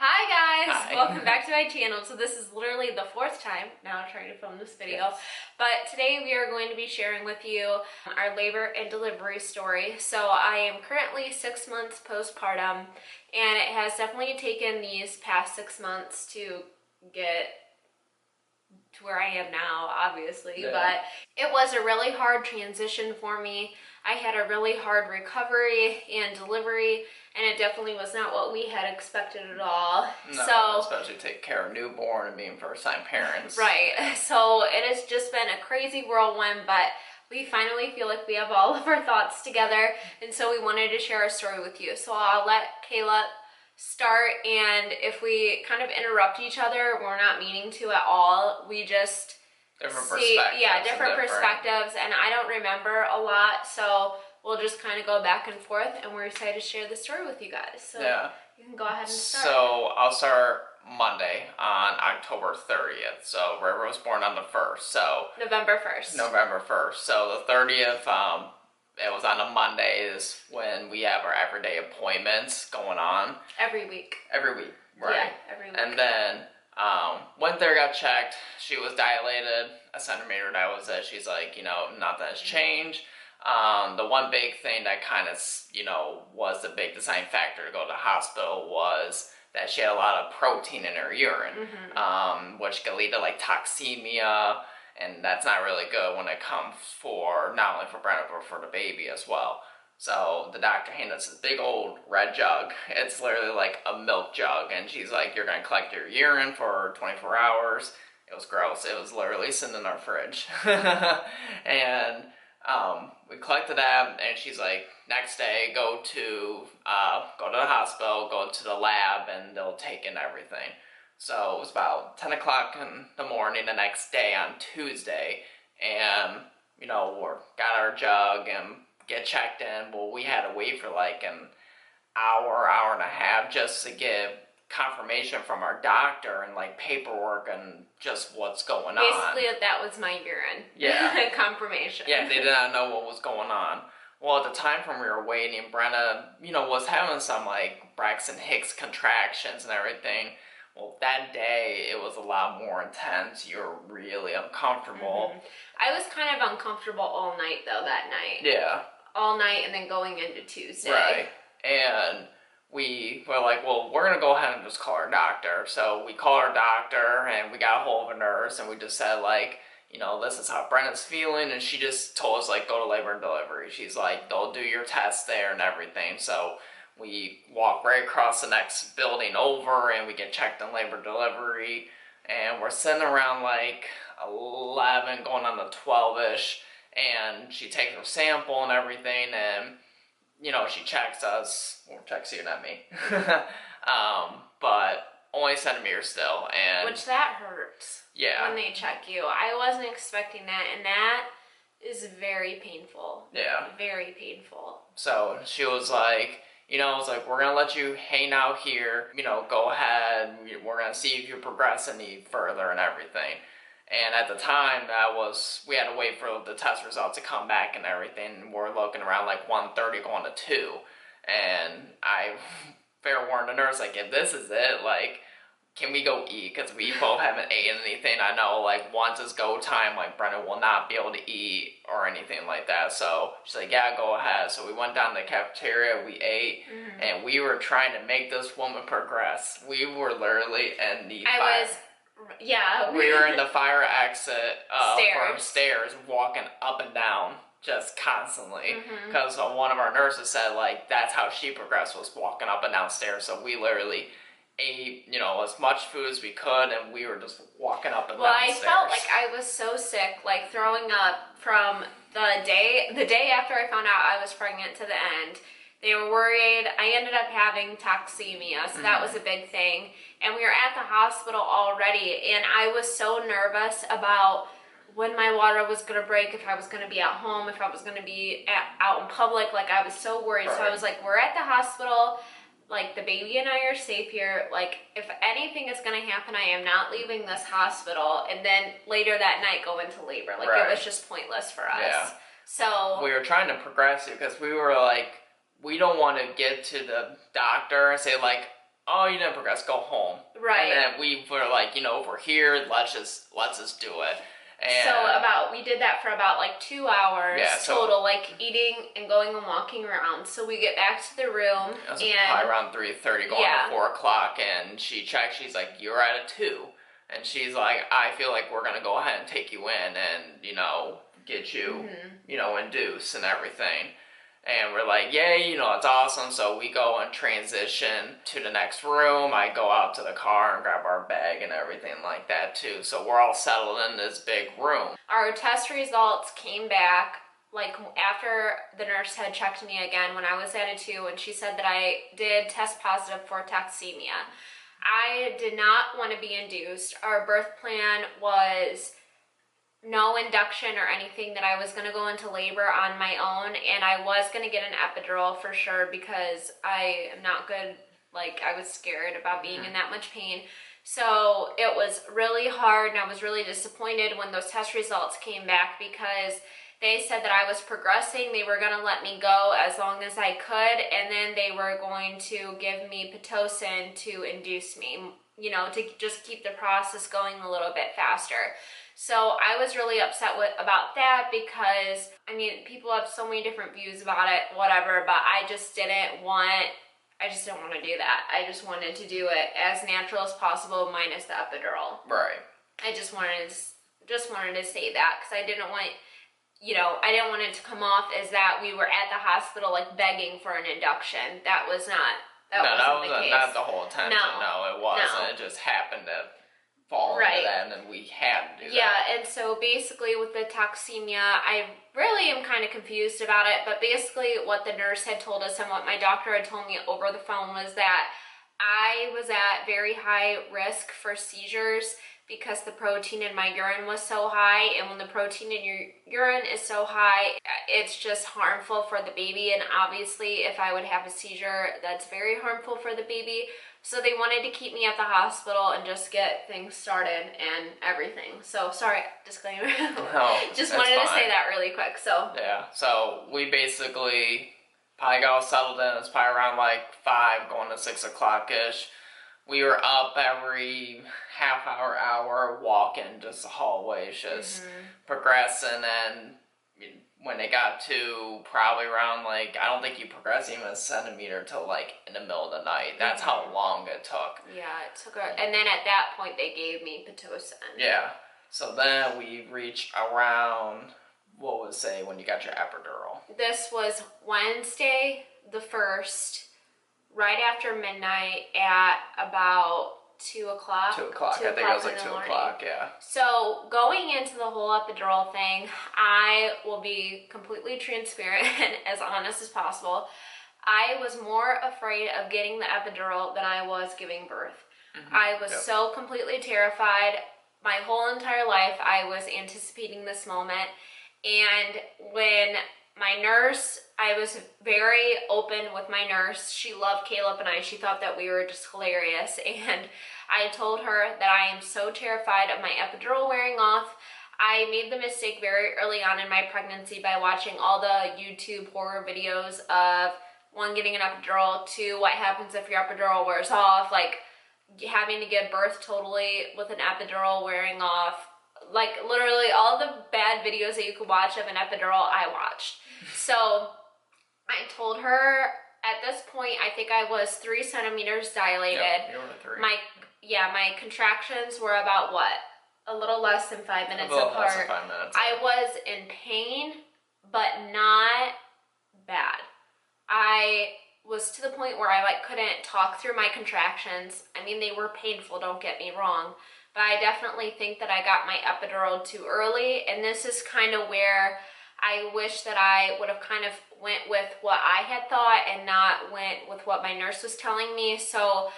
Hi guys! Hi. Welcome back to my channel. So this is literally the fourth time now trying to film this video. Yes. But today we are going to be sharing with you our labor and delivery story. So I am currently 6 months postpartum, and it has definitely taken these past 6 months to get to where I am now, obviously. Yeah. But it was a really hard transition for me. I had a really hard recovery and delivery, and it definitely was not what we had expected at all. No, so especially take care of newborn and being first-time parents. right, so it has just been a crazy whirlwind, but we finally feel like we have all of our thoughts together, and so we wanted to share our story with you. So I'll let Kayla start, and if we kind of interrupt each other, we're not meaning to at all. We just Different perspectives. Yeah, different perspectives, and I don't remember a lot, so we'll just kind of go back and forth, and we're excited to share the story with you guys. So yeah. you can go ahead and start. So I'll start Monday on October 30th. So River was born on the 1st. So November 1st. November 1st. So the 30th, it was on a Monday is when we have our everyday appointments going on. Every week. Every week, right? Yeah, every week. And then went there, got checked. She was dilated, a centimeter. That was it. She's like, nothing has changed. The one big thing that kind of, was the big deciding factor to go to the hospital was that she had a lot of protein in her urine, which could lead to like toxemia, and that's not really good when it comes for not only for Brenna but for the baby as well. So the doctor handed us this big old red jug. It's literally like a milk jug, and she's like, you're gonna collect your urine for 24 hours. It was gross. It was literally sitting in our fridge. And we collected that, and she's like, next day, go to the hospital, go to the lab, and they'll take in everything. So it was about 10 o'clock in the morning the next day on Tuesday, and, we got our jug and get checked in. Well, we had to wait for like an hour and a half just to get confirmation from our doctor and like paperwork and just what's going on. Basically, that was my urine. Yeah. Confirmation. Yeah, they did not know what was going on. Well, at the time from we were waiting, Brenna, was having some like Braxton Hicks contractions and everything. Well, that day, it was a lot more intense. You were really uncomfortable. I was kind of uncomfortable all night, though, that night. Yeah. All night and then going into Tuesday. Right. And we were like, well, we're going to go ahead and just call our doctor. So we called our doctor, and we got a hold of a nurse, and we just said, like, this is how Brenna's feeling. And she just told us, like, go to labor and delivery. She's like, they'll do your test there and everything. So we walk right across the next building over, and we get checked in labor and delivery. And we're sitting around, like, 11, going on the 12-ish. And she takes her sample and everything, and, she checks us. Well, checks you, not me. But only centimeters still. And which that hurts. Yeah. When they check you. I wasn't expecting that, and that is very painful. Yeah. Very painful. So she was like, we're going to let you hang out here. Go ahead. We're going to see if you progress any further and everything. And at the time, we had to wait for the test results to come back and everything. We're looking around like 1:30 going to 2. And I fair warned the nurse, like, if this is it, like, can we go eat? Because we both haven't eaten anything. I know, like, once it's go time, like, Brenna will not be able to eat or anything like that. So she's like, yeah, go ahead. So we went down to the cafeteria, we ate, and we were trying to make this woman progress. We were literally in the we were in the fire exit from stairs, walking up and down just constantly, because one of our nurses said, like, that's how she progressed, was walking up and down stairs. So we literally ate, as much food as we could, and we were just walking up and down stairs. Well, I felt like I was so sick, like throwing up from the day after I found out I was pregnant to the end. They were worried. I ended up having toxemia, so that was a big thing. And we were at the hospital already, and I was so nervous about when my water was going to break, if I was going to be at home, if I was going to be out in public. Like, I was so worried. Right. So I was like, we're at the hospital. Like, the baby and I are safe here. Like, if anything is going to happen, I am not leaving this hospital. And then later that night, go into labor. Like, it was just pointless for us. Yeah. So we were trying to progress it because we were like, we don't want to get to the doctor and say, like, oh, you didn't progress, go home. Right. And then we were like, you know, if we're here, let's just do it. And so we did that for about like 2 hours total, like eating and going and walking around. So we get back to the room, it was and probably around 3:30 going to 4 o'clock, and she checked, she's like, you're at a 2. And she's like, I feel like we're going to go ahead and take you in and, you know, get you, you know, induced and everything. And we're like, yay, you know, it's awesome. So we go and transition to the next room. I go out to the car and grab our bag and everything like that too. So we're all settled in this big room. Our test results came back like after the nurse had checked me again when I was at a 2, and she said that I did test positive for toxemia. I did not want to be induced. Our birth plan was no induction or anything, that I was going to go into labor on my own, and I was going to get an epidural for sure because I am not good. Like, I was scared about being in that much pain. So it was really hard, and I was really disappointed when those test results came back because they said that I was progressing. They were going to let me go as long as I could, and then they were going to give me Pitocin to induce me, you know, to just keep the process going a little bit faster. So I was really upset about that because, I mean, people have so many different views about it, whatever, but I just didn't want to do that. I just wanted to do it as natural as possible minus the epidural. Right. I just wanted to say that because I didn't want, you know, I didn't want it to come off as that we were at the hospital like begging for an induction. That was not, that wasn't the case. Not the whole intention. No, it wasn't. No. It just happened to fall into that, and then we had to do that. Yeah, and so basically with the toxemia, I really am kind of confused about it, but basically what the nurse had told us and what my doctor had told me over the phone was that I was at very high risk for seizures because the protein in my urine was so high, and when the protein in your urine is so high, it's just harmful for the baby, and obviously if I would have a seizure, that's very harmful for the baby. So they wanted to keep me at the hospital and just get things started and everything. So sorry, disclaimer. No, just wanted to say that really quick. So yeah, so we basically probably got all settled in. It's probably around like 5 going to 6 o'clock ish. We were up every half hour, walking just the hallways, just progressing. And when they got to probably around like, I don't think you progress even a centimeter till like in the middle of the night. That's how long it took. Yeah, it took and then at that point they gave me Pitocin. Yeah. So then we reached around, what would say when you got your epidural? This was Wednesday the 1st, right after midnight at about 2 o'clock. 2 o'clock. I think it was like 2 o'clock, yeah. So going into the whole epidural thing, I will be completely transparent and as honest as possible. I was more afraid of getting the epidural than I was giving birth. I was so completely terrified. My whole entire life, I was anticipating this moment. And when my nurse, I was very open with my nurse. She loved Caleb and I. She thought that we were just hilarious. And I told her that I am so terrified of my epidural wearing off. I made the mistake very early on in my pregnancy by watching all the YouTube horror videos of 1, getting an epidural, 2, what happens if your epidural wears off, like having to give birth totally with an epidural wearing off. Like literally all the bad videos that you could watch of an epidural, I watched. So I told her at this point, I think I was 3 centimeters dilated. Yep, you were 3. My contractions were about what? A little less than 5 minutes apart. A little less than 5 minutes. I was in pain, but not bad. I was to the point where I like couldn't talk through my contractions. I mean, they were painful, don't get me wrong. But I definitely think that I got my epidural too early, and this is kind of where I wish that I would have kind of went with what I had thought and not went with what my nurse was telling me. So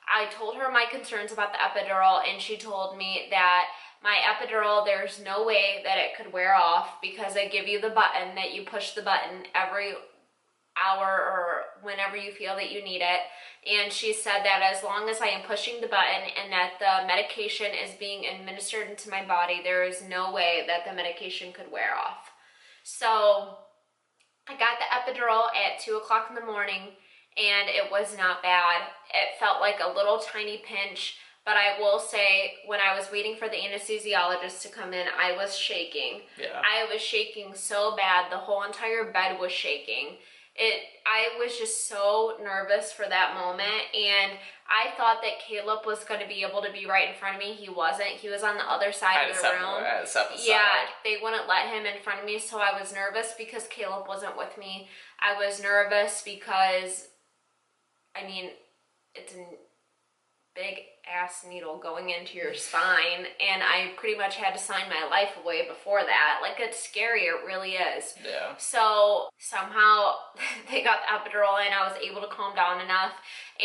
I told her my concerns about the epidural, and she told me that my epidural, there's no way that it could wear off because they give you the button, that you push the button every hour or whenever you feel that you need it. And she said that as long as I am pushing the button and that the medication is being administered into my body, there is no way that the medication could wear off. So I got the epidural at 2 o'clock in the morning, and it was not bad. It felt like a little tiny pinch, but I will say when I was waiting for the anesthesiologist to come in, I was shaking. Yeah. I was shaking so bad. The whole entire bed was shaking. I was just so nervous for that moment, and I thought that Caleb was going to be able to be right in front of me. He wasn't. He was on the other side of the room. Yeah, they wouldn't let him in front of me, so I was nervous because Caleb wasn't with me. I was nervous because, I mean, it's a big ass needle going into your spine, and I pretty much had to sign my life away before that. Like, it's scary, it really is. Yeah. So somehow they got the epidural in. I was able to calm down enough,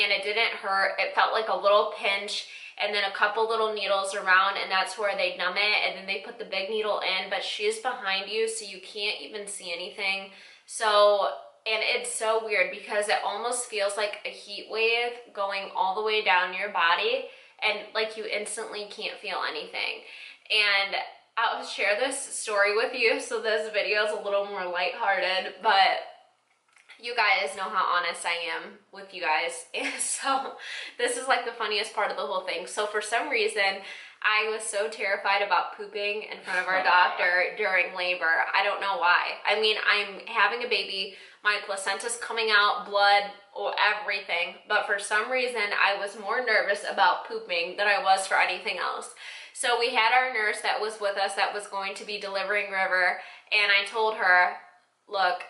and it didn't hurt. It felt like a little pinch, and then a couple little needles around, and that's where they numb it, and then they put the big needle in, but she's behind you, so you can't even see anything. So, and it's so weird because it almost feels like a heat wave going all the way down your body, and like you instantly can't feel anything. And I'll share this story with you, so this video is a little more lighthearted, but you guys know how honest I am with you guys, and so this is like the funniest part of the whole thing. So for some reason, I was so terrified about pooping in front of our doctor during labor. I don't know why. I mean, I'm having a baby, my placenta's coming out, blood, or everything, but for some reason, I was more nervous about pooping than I was for anything else. So we had our nurse that was with us that was going to be delivering River, and I told her, look,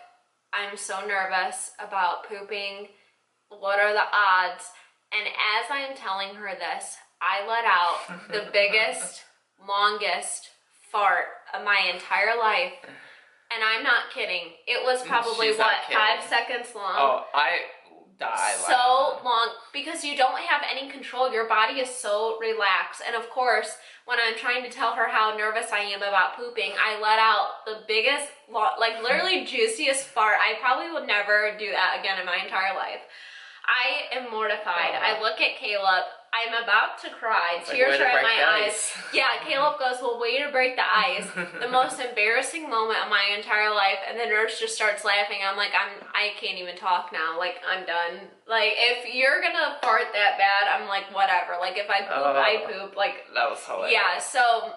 I'm so nervous about pooping. What are the odds? And as I'm telling her this, I let out the biggest, longest fart of my entire life. And I'm not kidding. It was probably, 5 seconds long? Oh, I die. So long, because you don't have any control. Your body is so relaxed. And of course, when I'm trying to tell her how nervous I am about pooping, I let out the biggest, like literally juiciest fart. I probably would never do that again in my entire life. I am mortified. I look at Caleb. I'm about to cry. Tears are in my eyes. Yeah, Caleb goes, well, way to break the ice. The most embarrassing moment of my entire life. And the nurse just starts laughing. I'm like, I can't even talk now. Like, I'm done. Like, if you're gonna fart that bad, I'm like, whatever. Like, if I poop, I poop. Like, that was hilarious. Yeah, so,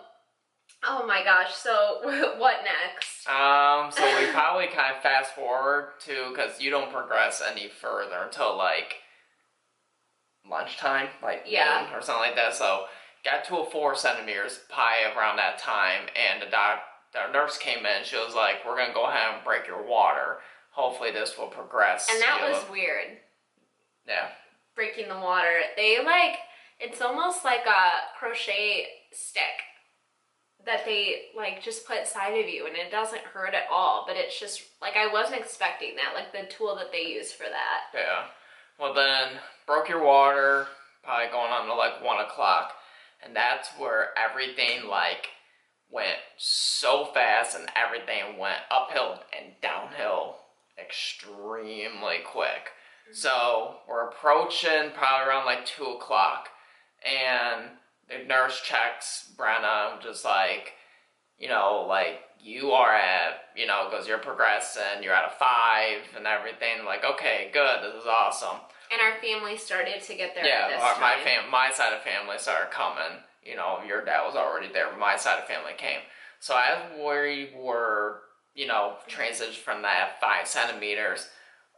oh my gosh. So, what next? So we probably kind of fast forward to, because you don't progress any further until, like, lunchtime, like noon or something like that. So got to a 4 centimeters pie around that time, and the nurse came in. She was like, we're gonna go ahead and break your water. Hopefully this will progress. And that was weird. Yeah. Breaking the water. They like, it's almost like a crochet stick that they like just put inside of you, and it doesn't hurt at all, but it's just like, I wasn't expecting that, like the tool that they use for that. Yeah. Well, then broke your water, probably going on to like 1 o'clock, and that's where everything like went so fast, and everything went uphill and downhill extremely quick. So we're approaching probably around like 2 o'clock, and the nurse checks Brenna, just like, you know, like, you are at, you know, because you're progressing, you're at a 5 and everything. Like, okay, good, this is awesome. And our family started to get there. Yeah, my side of family started coming. You know, your dad was already there, but my side of family came. So as we were, you know, transitioned from that 5 centimeters,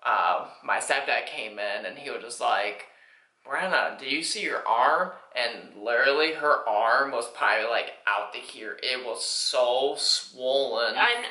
my stepdad came in, and he was just like, Brenna, do you see your arm? And literally her arm was probably like out to here. It was so swollen. I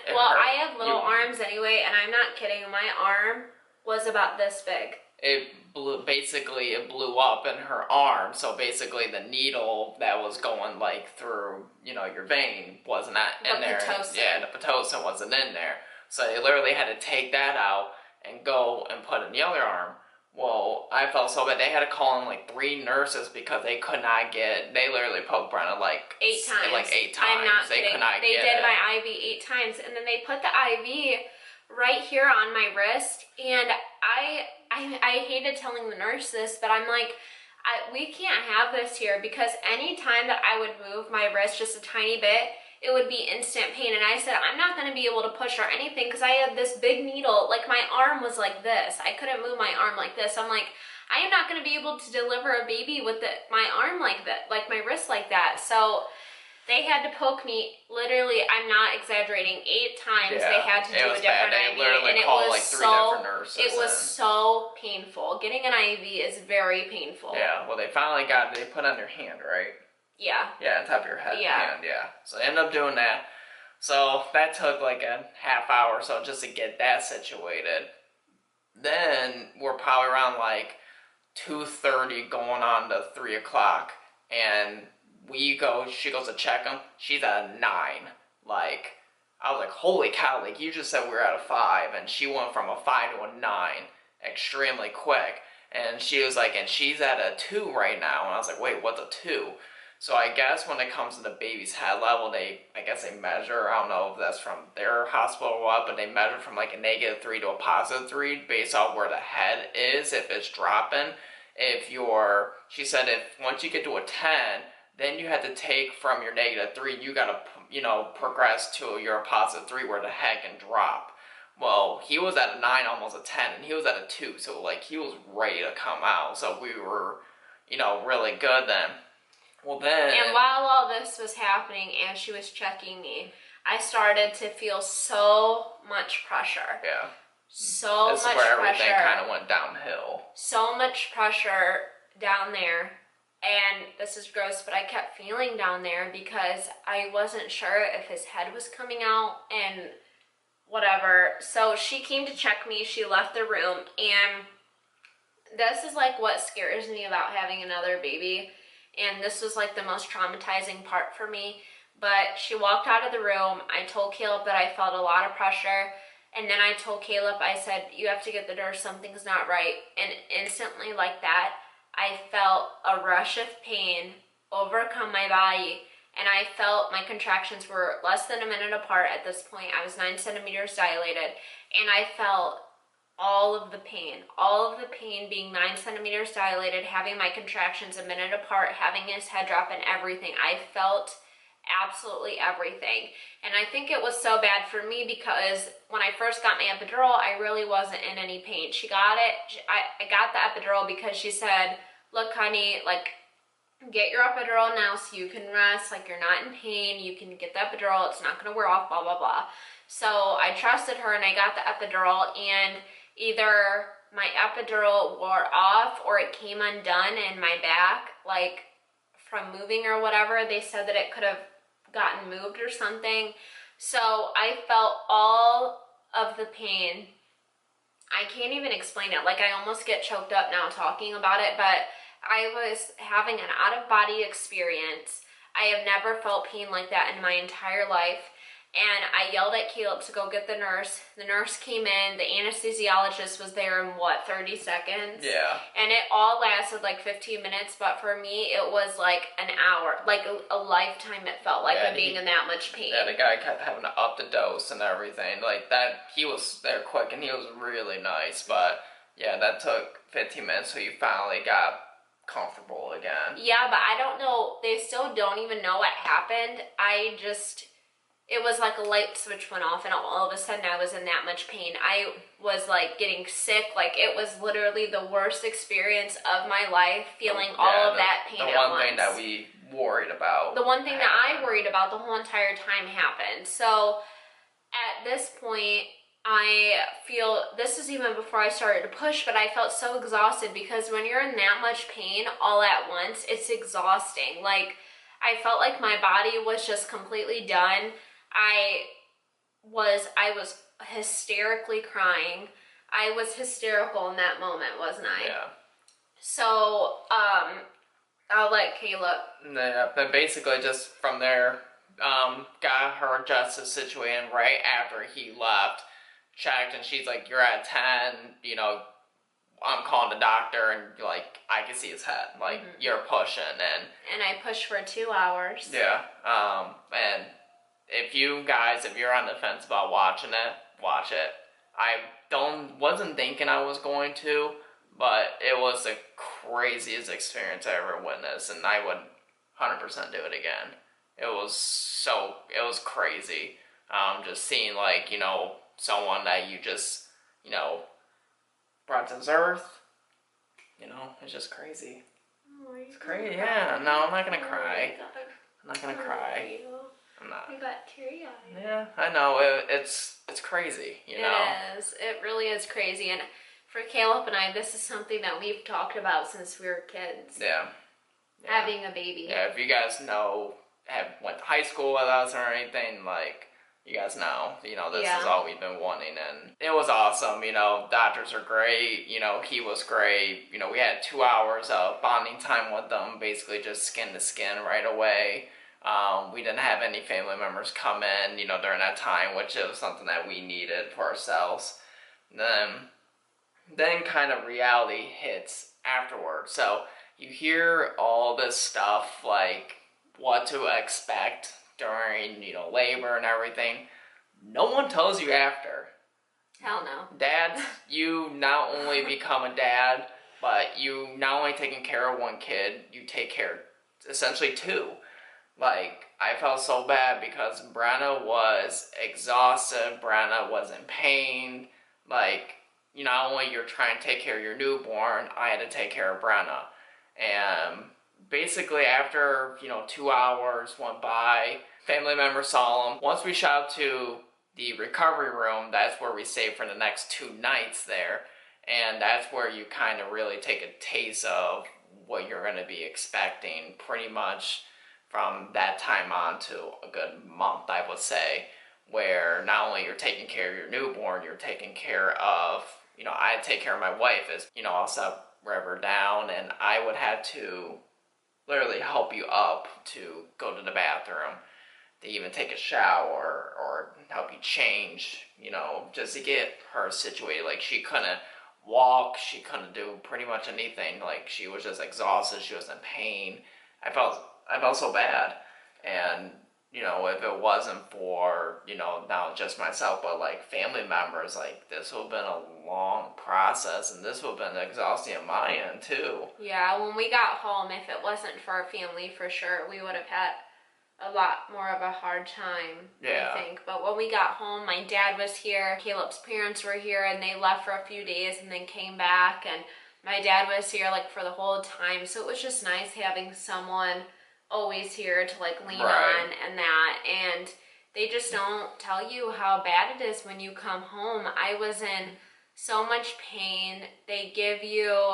have little arms anyway, and I'm not kidding. My arm was about this big. It blew up in her arm. So basically the needle that was going like through, you know, your vein wasn't in there. Pitocin. Yeah, the Pitocin wasn't in there. So they literally had to take that out and go and put in the other arm. Well, I felt so bad. They had to call in like 3 nurses because they could not get. They literally poked Brenna like 8 times. Like 8 times. I'm not they kidding. Could not they get did it. my IV 8 times, and then they put the IV right here on my wrist. And I hated telling the nurse this, but I'm like, we can't have this here, because any time that I would move my wrist just a tiny bit, it would be instant pain. And I said, I'm not going to be able to push or anything because I had this big needle. Like, my arm was like this. I couldn't move my arm like this. I'm like, I am not going to be able to deliver a baby with my arm like that, like my wrist like that. So they had to poke me, literally, I'm not exaggerating, 8 times. Yeah, they had to do a different bad. IV. They literally And it called was like 3 different nurses. It was so painful. Getting an IV is very painful. Yeah, well, they finally got it. They put on your hand, right? Yeah. Yeah, on top of your hand, yeah. So they ended up doing that. So that took like a half hour or so just to get that situated. Then we're probably around like 2:30 going on to 3 o'clock. And she goes to check him. She's at a 9. Like, I was like, holy cow, like, you just said we were at a 5. And she went from a 5 to a 9 extremely quick. And she was like, and she's at a 2 right now. And I was like, wait, what's a 2? So I guess when it comes to the baby's head level, I guess they measure, I don't know if that's from their hospital or what, but they measure from like a -3 to a +3 based off where the head is, if it's dropping. She said if once you get to a 10, then you had to take from your -3, you gotta, progress to your +3 where the head can drop. Well, he was at a 9, almost a 10, and he was at a 2, so like he was ready to come out. So we were, really good then. Well then... And while all this was happening and she was checking me, I started to feel so much pressure. Yeah. So much pressure. This is where everything kind of went downhill. So much pressure down there. And this is gross, but I kept feeling down there because I wasn't sure if his head was coming out and whatever. So she came to check me. She left the room. And this is like what scares me about having another baby. And this was like the most traumatizing part for me. But she walked out of the room. I told Caleb that I felt a lot of pressure. And then I told Caleb, I said, you have to get the nurse, something's not right. And instantly like that, I felt a rush of pain overcome my body. And I felt my contractions were less than a minute apart at this point. I was 9 centimeters dilated. And I felt all of the pain being 9 centimeters dilated, having my contractions a minute apart, having his head drop and everything. I felt absolutely everything. And I think it was so bad for me because when I first got my epidural, I really wasn't in any pain. She got it. I got the epidural because she said, look, honey, like, get your epidural now so you can rest. Like, you're not in pain. You can get the epidural. It's not going to wear off, blah, blah, blah. So I trusted her and I got the epidural, and either my epidural wore off or it came undone in my back, like from moving or whatever. They said that it could have gotten moved or something. So I felt all of the pain. I can't even explain it. Like, I almost get choked up now talking about it, but I was having an out-of-body experience. I have never felt pain like that in my entire life. And I yelled at Caleb to go get the nurse. The nurse came in. The anesthesiologist was there in, 30 seconds? Yeah. And it all lasted like 15 minutes, but for me, it was like an hour. Like a lifetime it felt like, of being in that much pain. Yeah, the guy kept having to up the dose and everything. Like that, he was there quick and he was really nice. But yeah, that took 15 minutes, so you finally got comfortable again. Yeah, but I don't know. They still don't even know what happened. It was like a light switch went off and all of a sudden I was in that much pain. I was like getting sick. Like, it was literally the worst experience of my life, feeling all of that pain at once. The one thing that we worried about. The one thing that I worried about the whole entire time happened. So at this point, I feel, this is even before I started to push, but I felt so exhausted because when you're in that much pain all at once, it's exhausting. Like, I felt like my body was just completely done. I was hysterically crying. I was hysterical in that moment, wasn't I? Yeah. So, I'll let Caleb. Yeah, but basically just from there, got her adjusted situated right after he left, checked, and she's like, you're at 10, I'm calling the doctor, and like, I can see his head, like, you're pushing, and I pushed for 2 hours. Yeah, and if you're on the fence about watching it, watch it. I wasn't thinking I was going to, but it was the craziest experience I ever witnessed, and I would 100% do it again. it was crazy. Just seeing, like, you know, someone that you just, you know, brought to this earth, you know, it's just crazy. Oh, it's crazy. Yeah, no, I'm not gonna cry. I'm not gonna cry. I'm not. You got teary-eyed. Yeah, I know. It's crazy, you know. It is. It really is crazy. And for Caleb and I, this is something that we've talked about since we were kids. Yeah. Having a baby. Yeah, if you guys know, went to high school with us or anything, like, you guys know, you know, this is all we've been wanting, and it was awesome. You know, doctors are great. You know, he was great. You know, we had 2 hours of bonding time with them, basically just skin to skin right away. We didn't have any family members come in, you know, during that time, which was something that we needed for ourselves. Then kind of reality hits afterwards. So you hear all this stuff, like what to expect during, you know, labor and everything. No one tells you after. Hell no. Dads, you not only become a dad, but you not only taking care of one kid, you take care essentially two. Like, I felt so bad because Brenna was exhausted, Brenna was in pain. Like, you not only you're trying to take care of your newborn, I had to take care of Brenna. And basically after, you know, 2 hours went by, family members saw him. Once we shot up to the recovery room, that's where we stayed for the next 2 nights there. And that's where you kind of really take a taste of what you're going to be expecting pretty much from that time on to a good month, I would say, where not only you're taking care of your newborn, you're taking care of, you know, I take care of my wife, as, you know, I'll set her down, and I would have to literally help you up to go to the bathroom, to even take a shower, or help you change, you know, just to get her situated. Like, she couldn't walk, she couldn't do pretty much anything. Like, she was just exhausted, she was in pain. I felt so bad. And, you know, if it wasn't for, you know, not just myself, but like family members, like, this would have been a long process, and this would have been exhausting on my end too. Yeah, when we got home, if it wasn't for our family, for sure, we would have had a lot more of a hard time, I think. But when we got home, my dad was here, Caleb's parents were here, and they left for a few days and then came back, and my dad was here like for the whole time. So it was just nice having someone always here to like lean on and that. And they just don't tell you how bad it is when you come home. I was in so much pain. They give you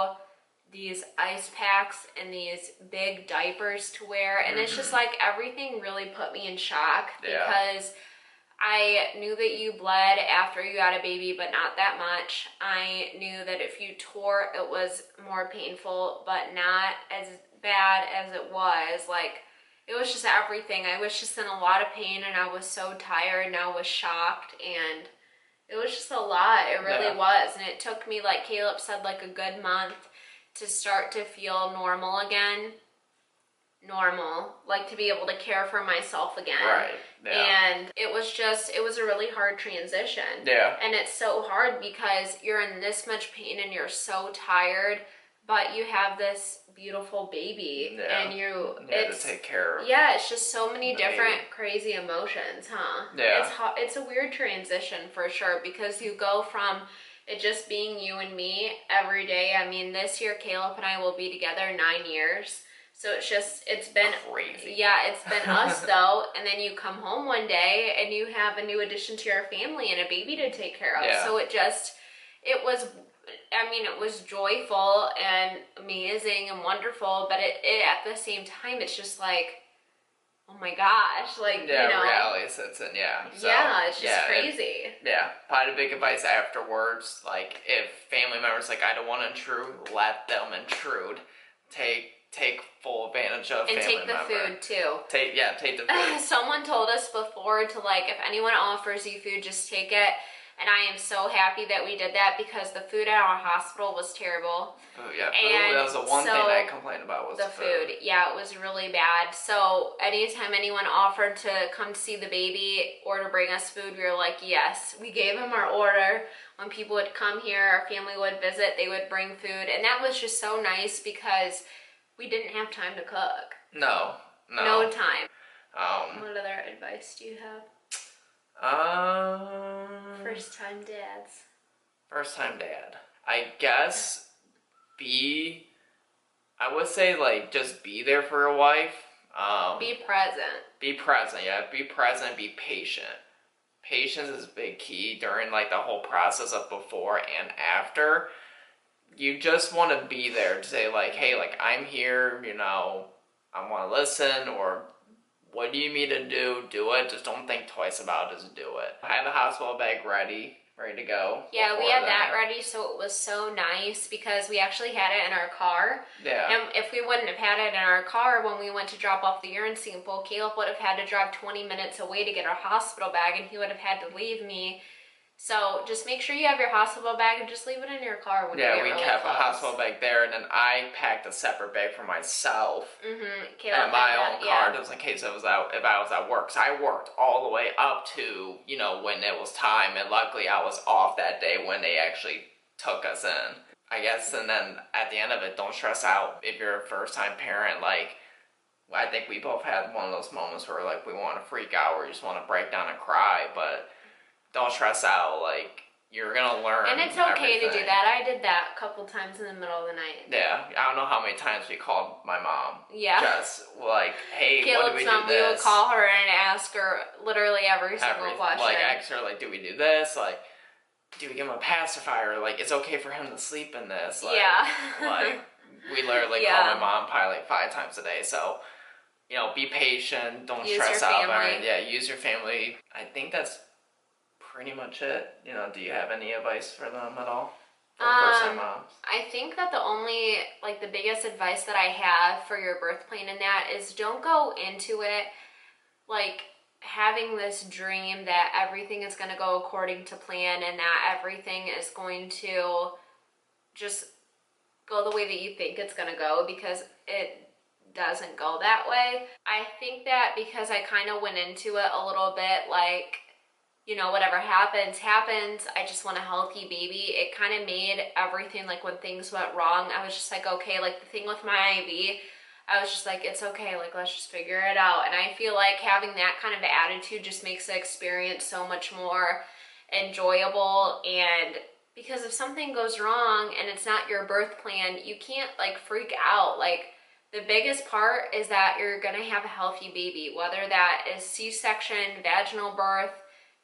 these ice packs and these big diapers to wear, and it's just like everything really put me in shock, because I knew that you bled after you had a baby, but not that much. I knew that if you tore, it was more painful, but not as bad as it was. Like, it was just everything. I was just in a lot of pain, and I was so tired, and I was shocked, and it was just a lot. It really was. And it took me, like Caleb said, like a good month to start to feel normal again. Normal, like to be able to care for myself again. And it was a really hard transition. And it's so hard because you're in this much pain and you're so tired, but you have this beautiful baby, and you have to take care of. It's just so many different crazy emotions, huh? It's a weird transition for sure, because you go from it just being you and me every day. I mean, this year Caleb and I will be together 9 years. So it's been crazy. It's been us though. And then you come home one day and you have a new addition to your family and a baby to take care of. So it was joyful and amazing and wonderful, but it at the same time, it's just like, oh my gosh, like, you know. Reality sets in, So, it's just crazy. Probably big advice afterwards, like, if family members, like, I don't want to intrude, let them intrude. Take full advantage of family member. And take the food, too. Take the food. Someone told us before to, like, if anyone offers you food, just take it. And I am so happy that we did that, because the food at our hospital was terrible. And that was the one thing I complained about, was the food. It was really bad. So anytime anyone offered to come to see the baby or to bring us food, we were like, yes. We gave them our order. When people would come here, our family would visit, they would bring food. And that was just so nice, because we didn't have time to cook. No time. What other advice do you have? First time dads. First time dad. I guess I would say, like, just be there for your wife. Be present. Be present, yeah. Be present, be patient. Patience is a big key during, like, the whole process of before and after. You just want to be there to say, like, hey, like, I'm here, you know, I want to listen, or what do you need me to do? Do it. Just don't think twice about it. Just do it. I have the hospital bag ready to go. Yeah, we had that ready, so it was so nice because we actually had it in our car. Yeah. And if we wouldn't have had it in our car when we went to drop off the urine sample, Caleb would have had to drive 20 minutes away to get our hospital bag, and he would have had to leave me. So just make sure you have your hospital bag and just leave it in your car when you get really close. Yeah, we kept a hospital bag there, and then I packed a separate bag for myself. Caleb and my own car, just in case if I was at work. So I worked all the way up to, you know, when it was time, and luckily I was off that day when they actually took us in. I guess, and then at the end of it, don't stress out if you're a first-time parent. Like, I think we both had one of those moments where, like, we want to freak out or you just want to break down and cry, but don't stress out. Like, you're gonna learn. And it's okay to do that. I did that a couple times in the middle of the night. Yeah, I don't know how many times we called my mom. Yeah. Just like, hey, Caleb's what do we do mom, this? we would call her and ask her literally every single question. Like, ask her, like, do we do this? Like, do we give him a pacifier? Like, it's okay for him to sleep in this. Like, yeah. Like, we literally call my mom probably like 5 times a day. So, you know, be patient. Don't stress out. Yeah, use your family. I think that's pretty much it. You know, do you have any advice for them at all? For first-time moms? I think that the biggest advice that I have for your birth plan in that is don't go into it like having this dream that everything is going to go according to plan and that everything is going to just go the way that you think it's going to go, because it doesn't go that way. I think that because I kind of went into it a little bit like, you know, whatever happens, I just want a healthy baby. It kind of made everything, like, when things went wrong, I was just like, okay, like the thing with my IV, I was just like, it's okay, like, let's just figure it out. And I feel like having that kind of attitude just makes the experience so much more enjoyable. And because if something goes wrong and it's not your birth plan, you can't, like, freak out. Like, the biggest part is that you're gonna have a healthy baby, whether that is C-section, vaginal birth,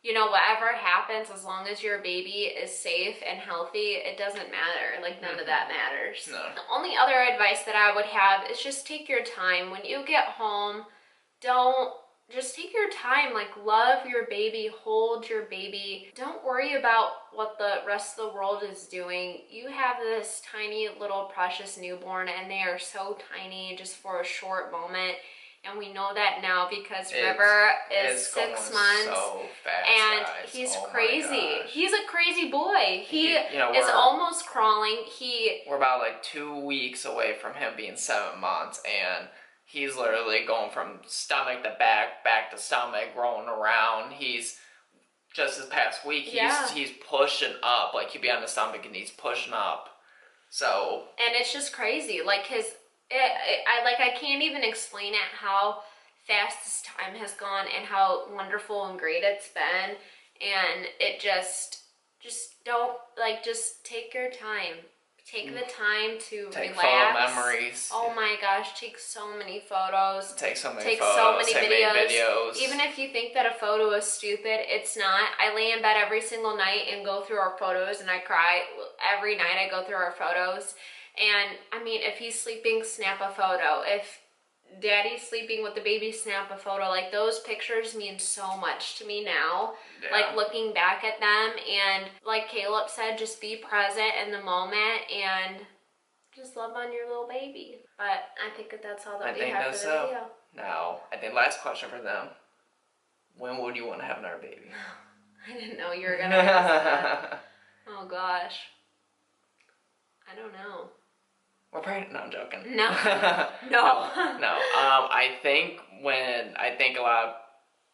you know, whatever happens, as long as your baby is safe and healthy, it doesn't matter. Like, none of that matters. No. The only other advice that I would have is just take your time. When you get home, just take your time. Like, love your baby, hold your baby. Don't worry about what the rest of the world is doing. You have this tiny little precious newborn, and they are so tiny just for a short moment. And we know that now because River is 6 months, so fast, and guys. He's crazy. He's a crazy boy. He you know, is almost crawling. We're about like 2 weeks away from him being 7 months, and he's literally going from stomach to back to stomach, rolling around. He's just this past week, he's pushing up. Like, he'd be on the stomach and he's pushing up. So, and it's just crazy. Like, I can't even explain it how fast this time has gone and how wonderful and great it's been. And it just don't, like, just take your time. Take the time to relax. Photo memories. Oh my gosh, take so many photos. Take so many videos. Even if you think that a photo is stupid, it's not. I lay in bed every single night and go through our photos, and I cry. Every night I go through our photos. And, I mean, if he's sleeping, snap a photo. If Daddy's sleeping with the baby, snap a photo. Like, those pictures mean so much to me now. Yeah. Like, looking back at them, and like Caleb said, just be present in the moment and just love on your little baby. But I think that's all that we have for the video. Now, I think last question for them. When would you want to have another baby? I didn't know you were going to ask that. Oh, gosh. I don't know. We're probably, no, I'm joking. No. No. I think a lot of,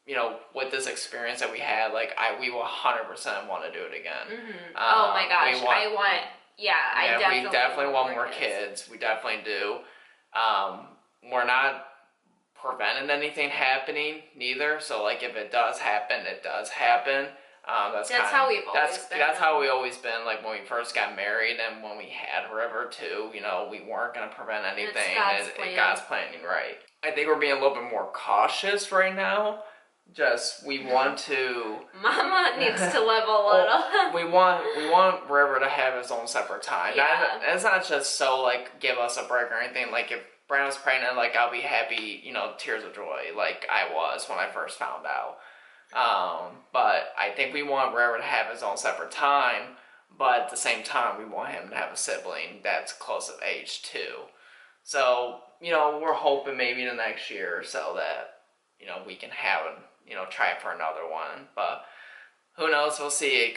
you know, with this experience that we had, like, we will 100% want to do it again. Mm-hmm. Oh my gosh, we definitely want more kids. We definitely do. We're not prevented anything happening neither. So like if it does happen, it does happen. That's how we've always been. That's how we always been. Like when we first got married and when we had River too, you know, we weren't gonna prevent anything. It's God's planning, right? I think we're being a little bit more cautious right now. Just we want to. Mama needs to live a little. we want River to have his own separate time. Yeah. It's not just so like give us a break or anything. Like if Brenna was pregnant, like I'll be happy, you know, tears of joy, like I was when I first found out. But I think we want River to have his own separate time, but at the same time, we want him to have a sibling that's close of age too. So, you know, we're hoping maybe the next year or so that, you know, we can have, you know, try for another one. But who knows? We'll see.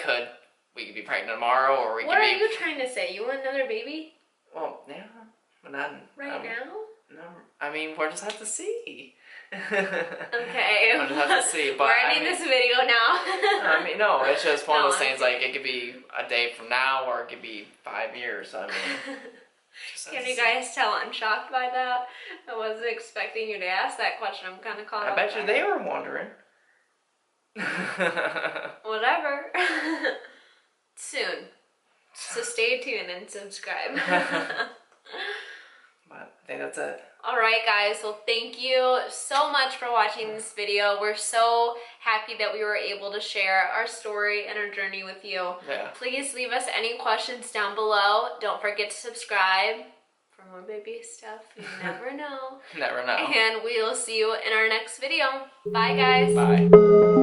We could be pregnant tomorrow, or we could be... What are you trying to say? You want another baby? Well, yeah, but not... Right now? No, I mean, we'll just have to see. Okay. We'll just have to see. But we're ending this video now. I mean, no, it's just one of those things, like, it could be a day from now, or it could be 5 years, I mean... Can you guys tell I'm shocked by that? I wasn't expecting you to ask that question. I'm kind of caught up. I bet you they were wondering. Whatever. Soon. So stay tuned and subscribe. But I think that's it. Alright guys, well thank you so much for watching this video. We're so happy that we were able to share our story and our journey with you. Yeah. Please leave us any questions down below. Don't forget to subscribe for more baby stuff. You never know. Never know. And we will see you in our next video. Bye guys. Bye.